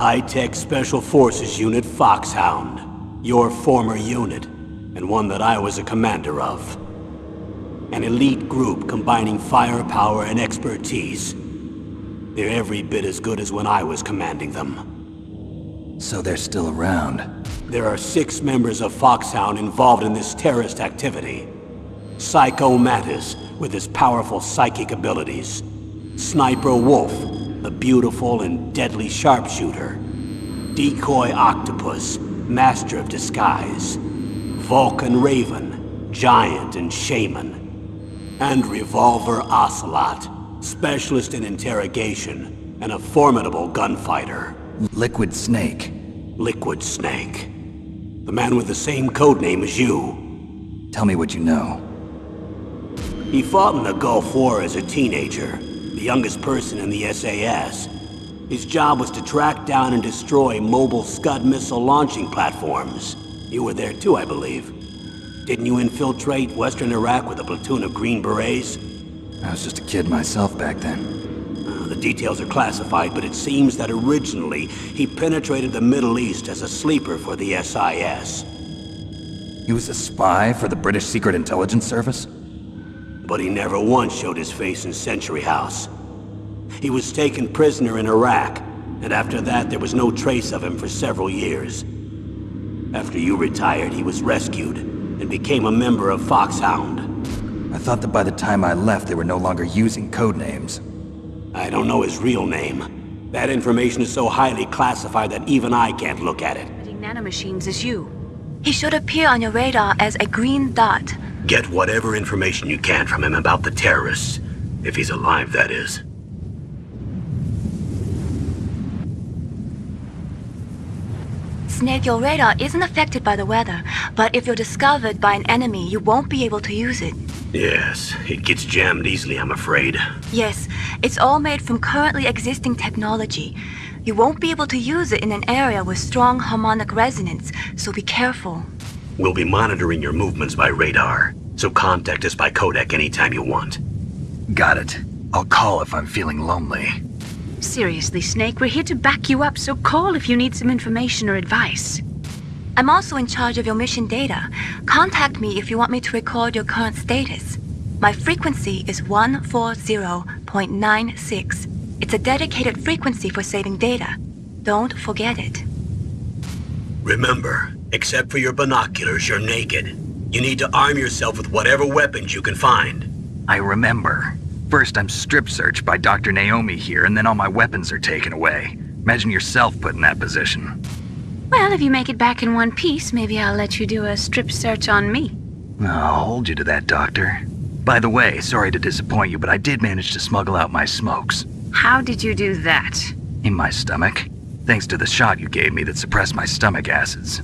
High-tech Special Forces Unit Foxhound. Your former unit, and one that I was a commander of. An elite group combining firepower and expertise. They're every bit as good as when I was commanding them. So they're still around. There are 6 members of Foxhound involved in this terrorist activity. Psycho Mantis, with his powerful psychic abilities. Sniper Wolf, the beautiful and deadly sharpshooter. Decoy Octopus, master of disguise. Vulcan Raven, giant and shaman. And Revolver Ocelot, specialist in interrogation and a formidable gunfighter. Liquid Snake. Liquid Snake. The man with the same codename as you. Tell me what you know. He fought in the Gulf War as a teenager, the youngest person in the SAS. His job was to track down and destroy mobile Scud missile launching platforms. You were there too, I believe. Didn't you infiltrate Western Iraq with a platoon of Green Berets? I was just a kid myself back then. The details are classified, but it seems that originally he penetrated the Middle East as a sleeper for the SIS. He was a spy for the British Secret Intelligence Service? But he never once showed his face in Century House. He was taken prisoner in Iraq, and after that there was no trace of him for several years. After you retired, he was rescued and became a member of Foxhound. I thought that by the time I left, they were no longer using codenames. I don't know his real name. That information is so highly classified that even I can't look at it. Nanomachines is you. He should appear on your radar as a green dot. Get whatever information you can from him about the terrorists. If he's alive, that is. Snake, your radar isn't affected by the weather, but if you're discovered by an enemy, you won't be able to use it. Yes, it gets jammed easily, I'm afraid. Yes, it's all made from currently existing technology. You won't be able to use it in an area with strong harmonic resonance, so be careful. We'll be monitoring your movements by radar, so contact us by codec anytime you want. Got it. I'll call if I'm feeling lonely. Seriously, Snake, we're here to back you up, so call if you need some information or advice. I'm also in charge of your mission data. Contact me if you want me to record your current status. My frequency is 140.96. It's a dedicated frequency for saving data. Don't forget it. Remember, except for your binoculars, you're naked. You need to arm yourself with whatever weapons you can find. I remember. First I'm strip searched by Dr. Naomi here, and then all my weapons are taken away. Imagine yourself put in that position. Well, if you make it back in one piece, maybe I'll let you do a strip search on me. I'll hold you to that, Doctor. By the way, sorry to disappoint you, but I did manage to smuggle out my smokes. How did you do that? In my stomach. Thanks to the shot you gave me that suppressed my stomach acids.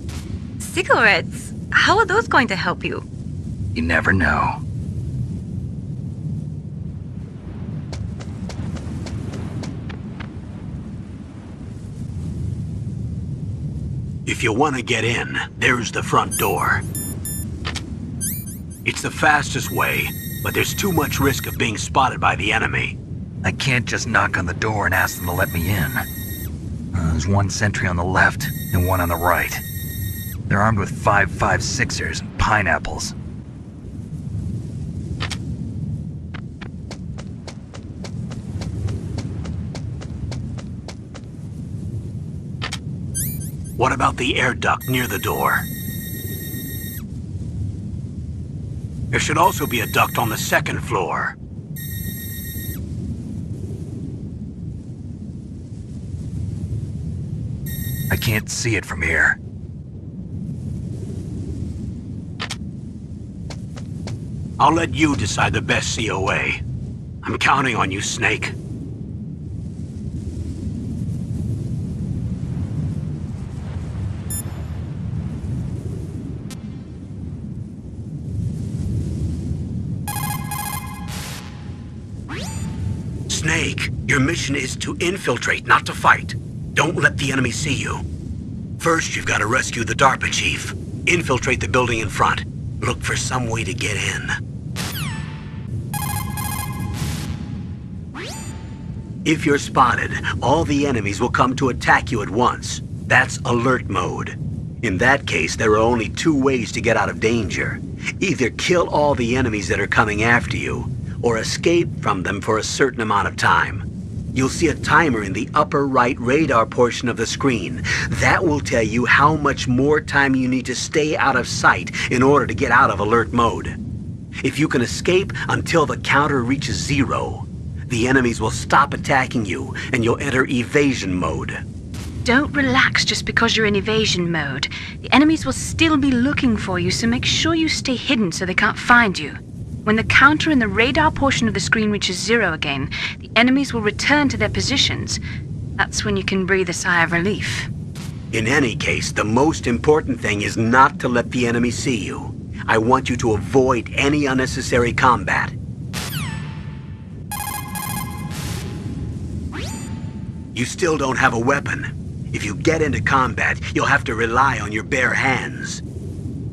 Cigarettes? How are those going to help you? You never know. If you want to get in, there's the front door. It's the fastest way, but there's too much risk of being spotted by the enemy. I can't just knock on the door and ask them to let me in. There's one sentry on the left and one on the right. They're armed with 5.56ers and pineapples. What about the air duct near the door? There should also be a duct on the second floor. I can't see it from here. I'll let you decide the best COA. I'm counting on you, Snake. Snake, your mission is to infiltrate, not to fight. Don't let the enemy see you. First, you've got to rescue the DARPA chief. Infiltrate the building in front. Look for some way to get in. If you're spotted, all the enemies will come to attack you at once. That's alert mode. In that case, there are only two ways to get out of danger. Either kill all the enemies that are coming after you, or escape from them for a certain amount of time. You'll see a timer in the upper right radar portion of the screen. That will tell you how much more time you need to stay out of sight in order to get out of alert mode. If you can escape until the counter reaches 0, the enemies will stop attacking you and you'll enter evasion mode. Don't relax just because you're in evasion mode. The enemies will still be looking for you, so make sure you stay hidden so they can't find you. When the counter in the radar portion of the screen reaches 0 again, the enemies will return to their positions. That's when you can breathe a sigh of relief. In any case, the most important thing is not to let the enemy see you. I want you to avoid any unnecessary combat. You still don't have a weapon. If you get into combat, you'll have to rely on your bare hands.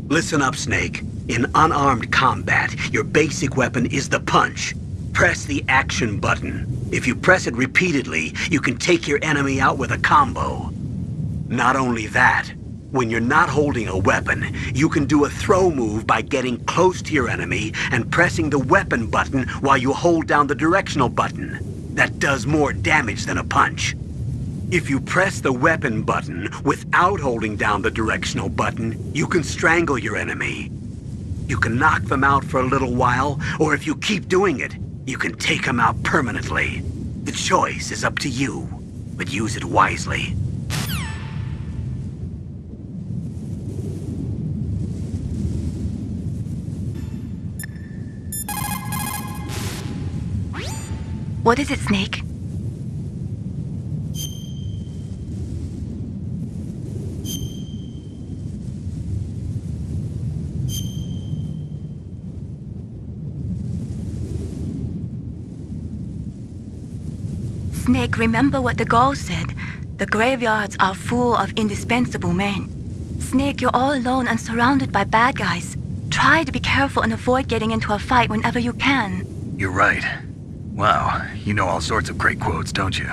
Listen up, Snake. In unarmed combat, your basic weapon is the punch. Press the action button. If you press it repeatedly, you can take your enemy out with a combo. Not only that, when you're not holding a weapon, you can do a throw move by getting close to your enemy and pressing the weapon button while you hold down the directional button. That does more damage than a punch. If you press the weapon button without holding down the directional button, you can strangle your enemy. You can knock them out for a little while, or if you keep doing it, you can take them out permanently. The choice is up to you, but use it wisely. What is it, Snake? Snake, remember what the Gaul said. The graveyards are full of indispensable men. Snake, you're all alone and surrounded by bad guys. Try to be careful and avoid getting into a fight whenever you can. You're right. Wow, you know all sorts of great quotes, don't you?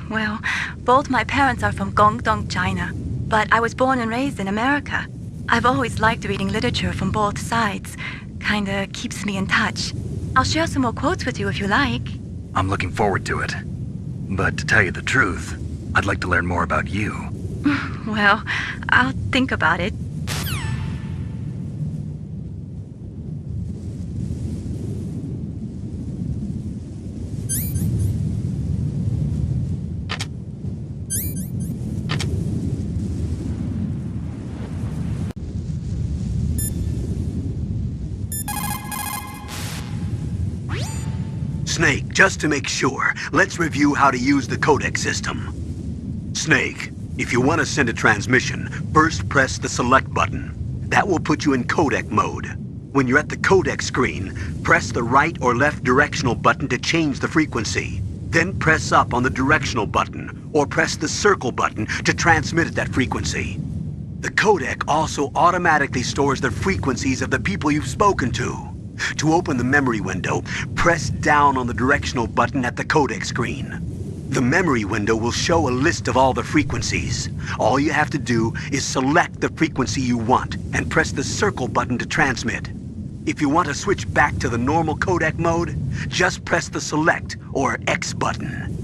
Well, both my parents are from Guangdong, China, but I was born and raised in America. I've always liked reading literature from both sides. Kinda keeps me in touch. I'll share some more quotes with you if you like. I'm looking forward to it. But to tell you the truth, I'd like to learn more about you. Well, I'll think about it. Snake, just to make sure, let's review how to use the codec system. Snake, if you want to send a transmission, first press the select button. That will put you in codec mode. When you're at the codec screen, press the right or left directional button to change the frequency. Then press up on the directional button, or press the circle button to transmit at that frequency. The codec also automatically stores the frequencies of the people you've spoken to. To open the memory window, press down on the directional button at the codec screen. The memory window will show a list of all the frequencies. All you have to do is select the frequency you want and press the circle button to transmit. If you want to switch back to the normal codec mode, just press the select or X button.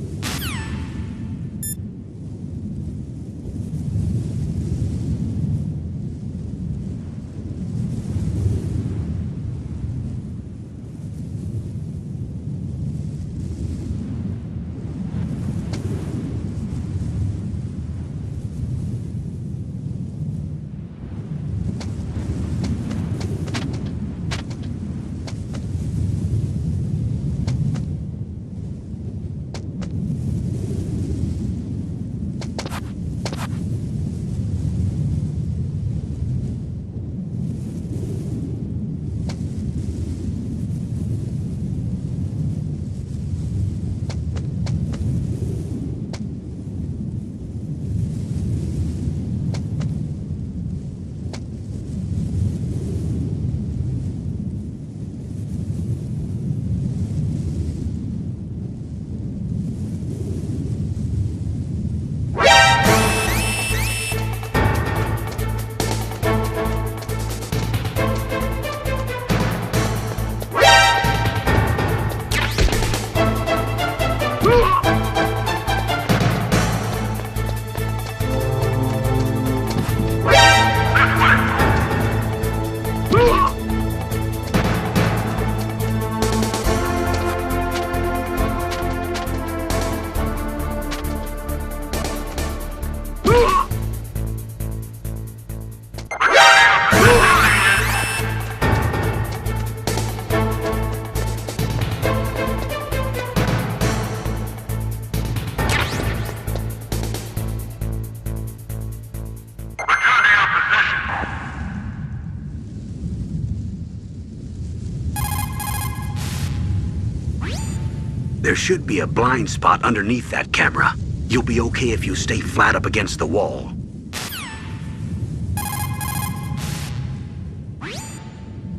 There should be a blind spot underneath that camera. You'll be okay if you stay flat up against the wall.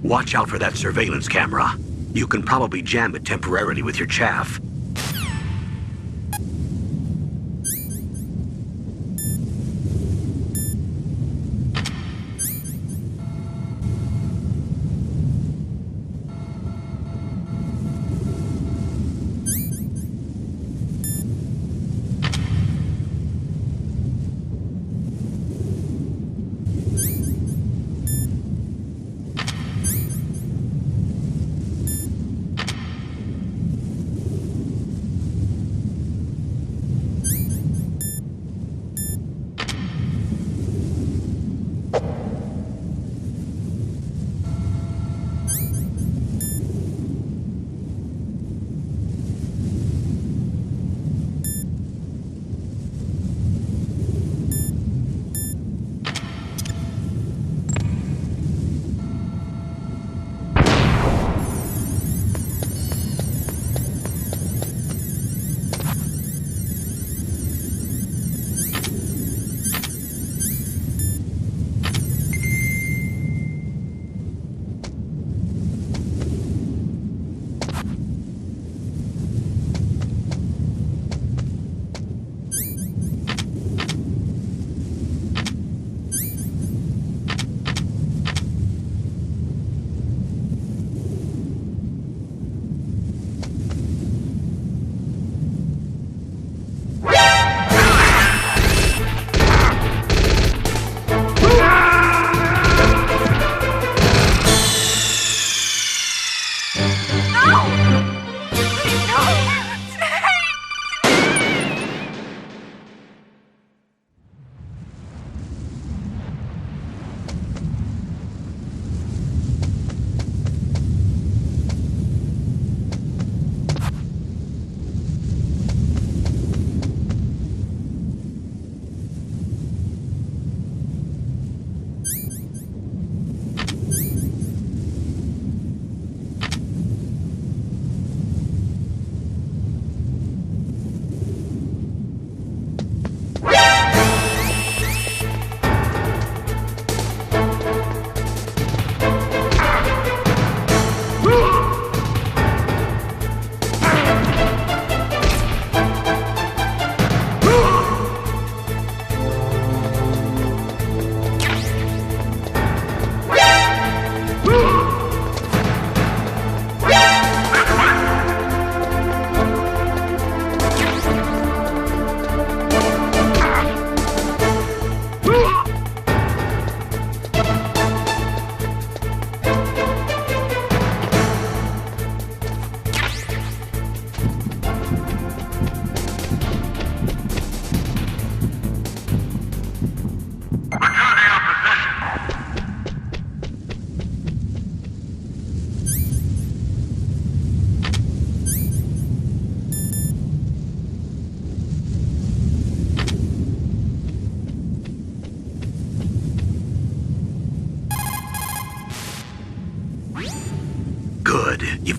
Watch out for that surveillance camera. You can probably jam it temporarily with your chaff.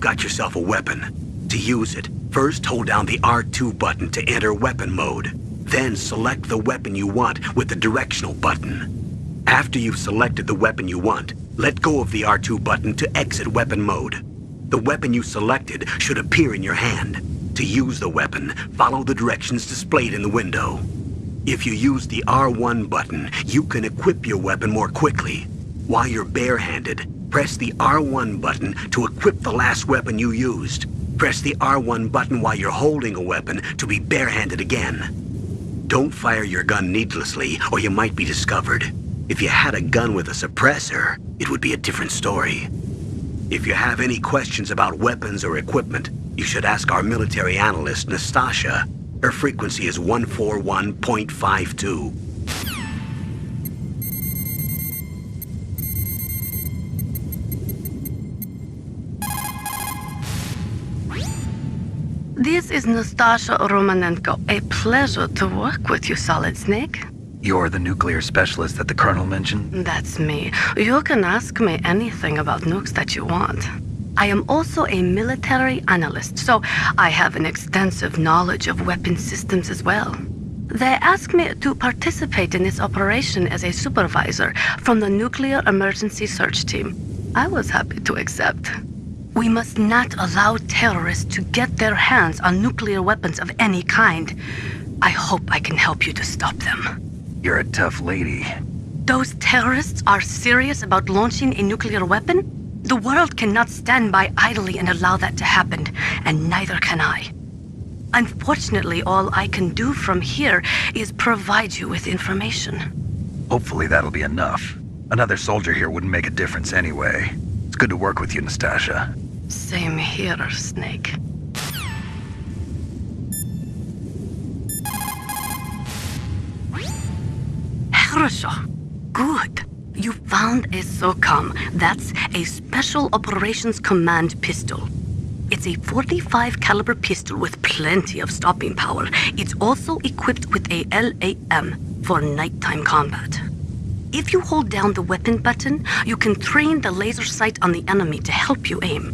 You've got yourself a weapon. To use it, first hold down the R2 button to enter weapon mode. Then select the weapon you want with the directional button. After you've selected the weapon you want, let go of the R2 button to exit weapon mode. The weapon you selected should appear in your hand. To use the weapon, follow the directions displayed in the window. If you use the R1 button, you can equip your weapon more quickly. While you're barehanded, press the R1 button to equip the last weapon you used. Press the R1 button while you're holding a weapon to be barehanded again. Don't fire your gun needlessly, or you might be discovered. If you had a gun with a suppressor, it would be a different story. If you have any questions about weapons or equipment, you should ask our military analyst, Nastasha. Her frequency is 141.52. This is Nastasha Romanenko. A pleasure to work with you, Solid Snake. You're the nuclear specialist that the Colonel mentioned? That's me. You can ask me anything about nukes that you want. I am also a military analyst, so I have an extensive knowledge of weapon systems as well. They asked me to participate in this operation as a supervisor from the Nuclear Emergency Search Team. I was happy to accept. We must not allow terrorists to get their hands on nuclear weapons of any kind. I hope I can help you to stop them. You're a tough lady. Those terrorists are serious about launching a nuclear weapon? The world cannot stand by idly and allow that to happen, and neither can I. Unfortunately, all I can do from here is provide you with information. Hopefully that'll be enough. Another soldier here wouldn't make a difference anyway. It's good to work with you, Nastasha. Same here, Snake. Хорошо. Good. You found a SOCOM. That's a Special Operations Command pistol. It's a .45 caliber pistol with plenty of stopping power. It's also equipped with a LAM for nighttime combat. If you hold down the weapon button, you can train the laser sight on the enemy to help you aim.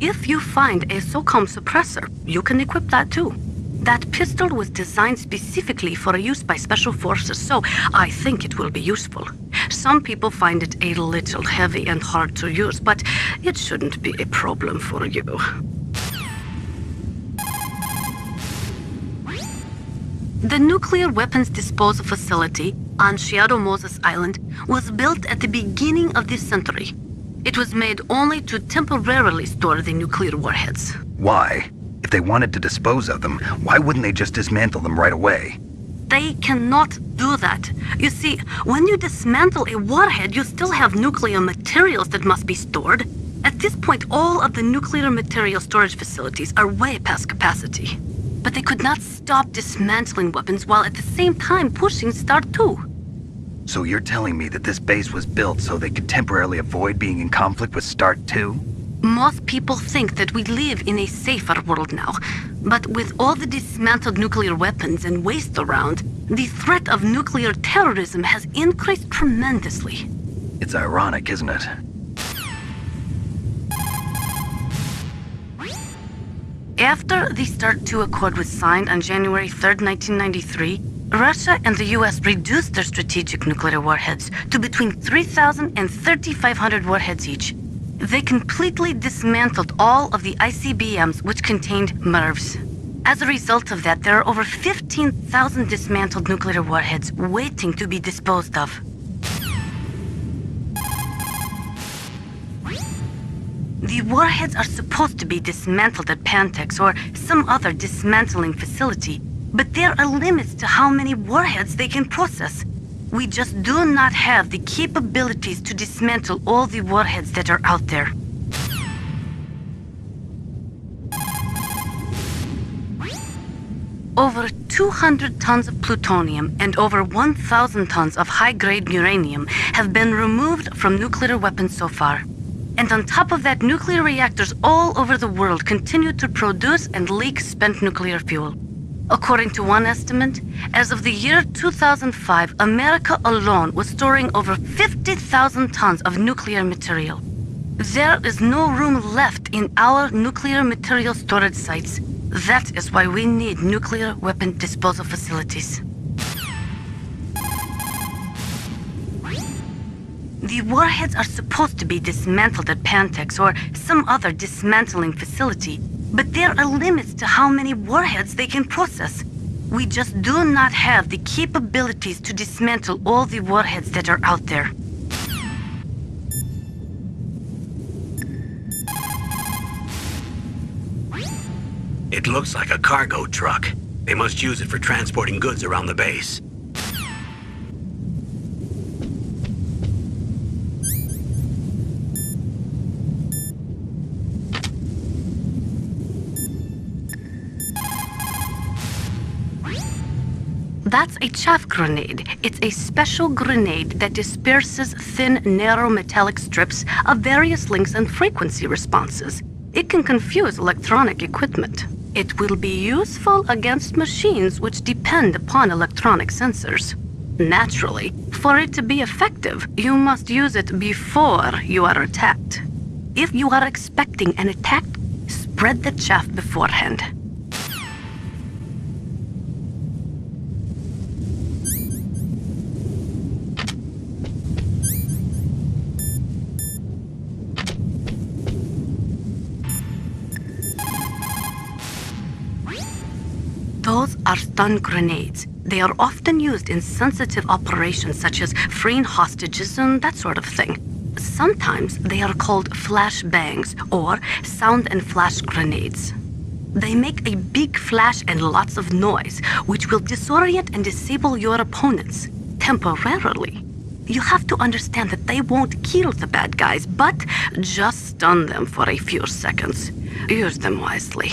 If you find a SOCOM suppressor, you can equip that too. That pistol was designed specifically for use by special forces, so I think it will be useful. Some people find it a little heavy and hard to use, but it shouldn't be a problem for you. The nuclear weapons disposal facility on Shadow Moses Island was built at the beginning of this century. It was made only to temporarily store the nuclear warheads. Why? If they wanted to dispose of them, why wouldn't they just dismantle them right away? They cannot do that. You see, when you dismantle a warhead, you still have nuclear materials that must be stored. At this point, all of the nuclear material storage facilities are way past capacity. But they could not stop dismantling weapons while at the same time pushing START 2. So you're telling me that this base was built so they could temporarily avoid being in conflict with START 2? Most people think that we live in a safer world now. But with all the dismantled nuclear weapons and waste around, the threat of nuclear terrorism has increased tremendously. It's ironic, isn't it? After the START 2 Accord was signed on January 3, 1993, Russia and the US reduced their strategic nuclear warheads to between 3,000 and 3,500 warheads each. They completely dismantled all of the ICBMs which contained MIRVs. As a result of that, there are over 15,000 dismantled nuclear warheads waiting to be disposed of. The warheads are supposed to be dismantled at Pantex or some other dismantling facility, but there are limits to how many warheads they can process. We just do not have the capabilities to dismantle all the warheads that are out there. Over 200 tons of plutonium and over 1,000 tons of high-grade uranium have been removed from nuclear weapons so far. And on top of that, nuclear reactors all over the world continue to produce and leak spent nuclear fuel. According to one estimate, as of the year 2005, America alone was storing over 50,000 tons of nuclear material. There is no room left in our nuclear material storage sites. That is why we need nuclear weapon disposal facilities. The warheads are supposed to be dismantled at Pantex or some other dismantling facility, but there are limits to how many warheads they can process. We just do not have the capabilities to dismantle all the warheads that are out there. It looks like a cargo truck. They must use it for transporting goods around the base. That's a Chaff Grenade. It's a special grenade that disperses thin, narrow metallic strips of various lengths and frequency responses. It can confuse electronic equipment. It will be useful against machines which depend upon electronic sensors. Naturally, for it to be effective, you must use it before you are attacked. If you are expecting an attack, spread the chaff beforehand. Those are stun grenades. They are often used in sensitive operations such as freeing hostages and that sort of thing. Sometimes they are called flash bangs or sound and flash grenades. They make a big flash and lots of noise, which will disorient and disable your opponents temporarily. You have to understand that they won't kill the bad guys, but just stun them for a few seconds. Use them wisely.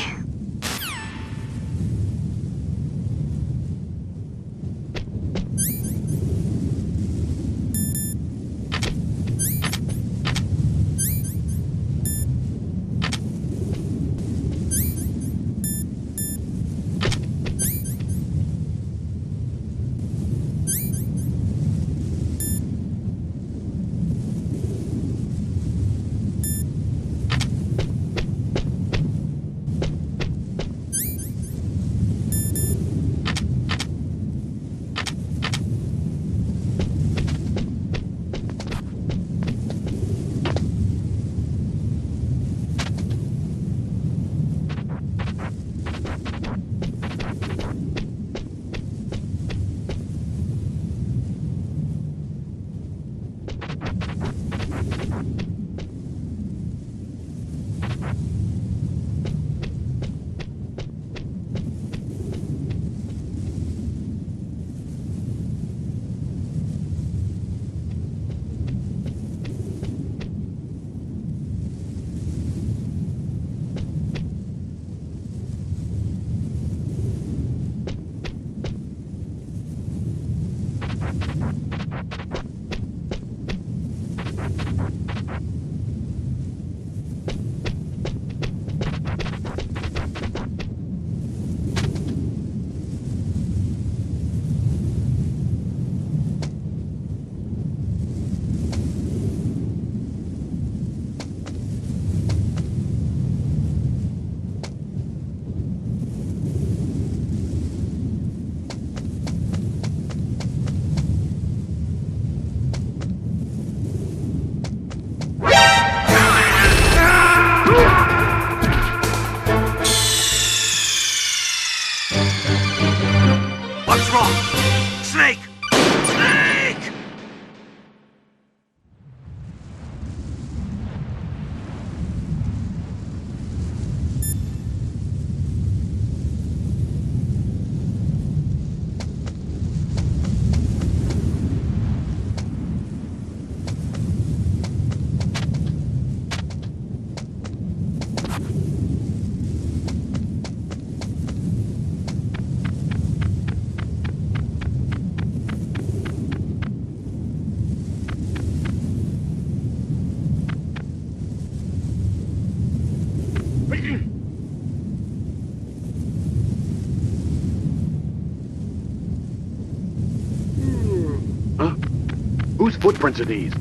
What's wrong? Snake! Snake! Huh? Whose footprints are these?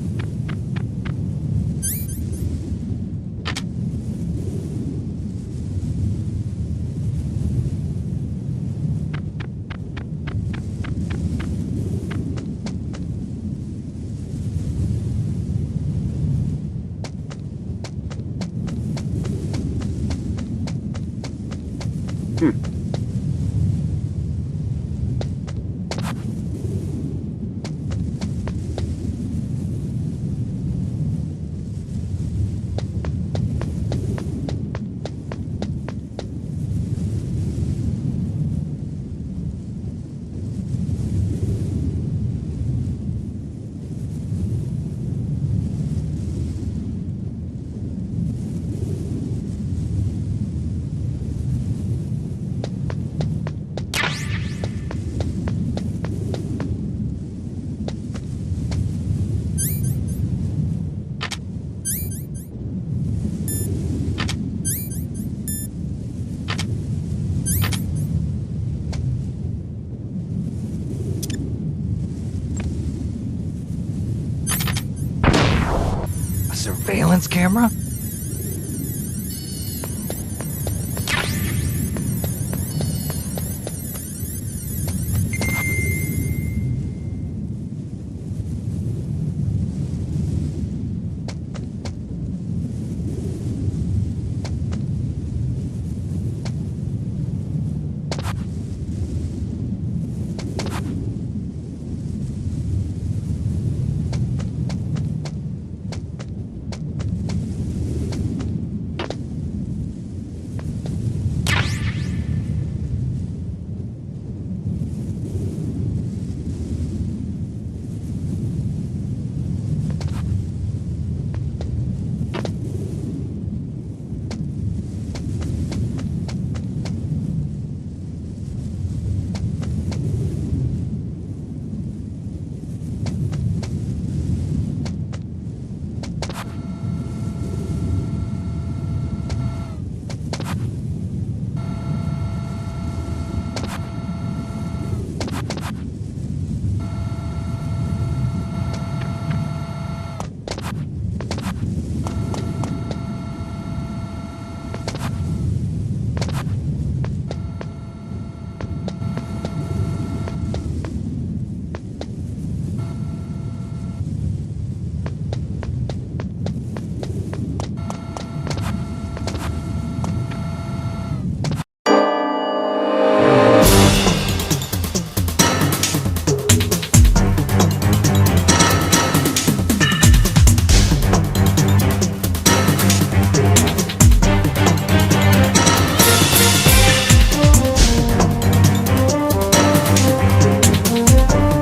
A surveillance camera?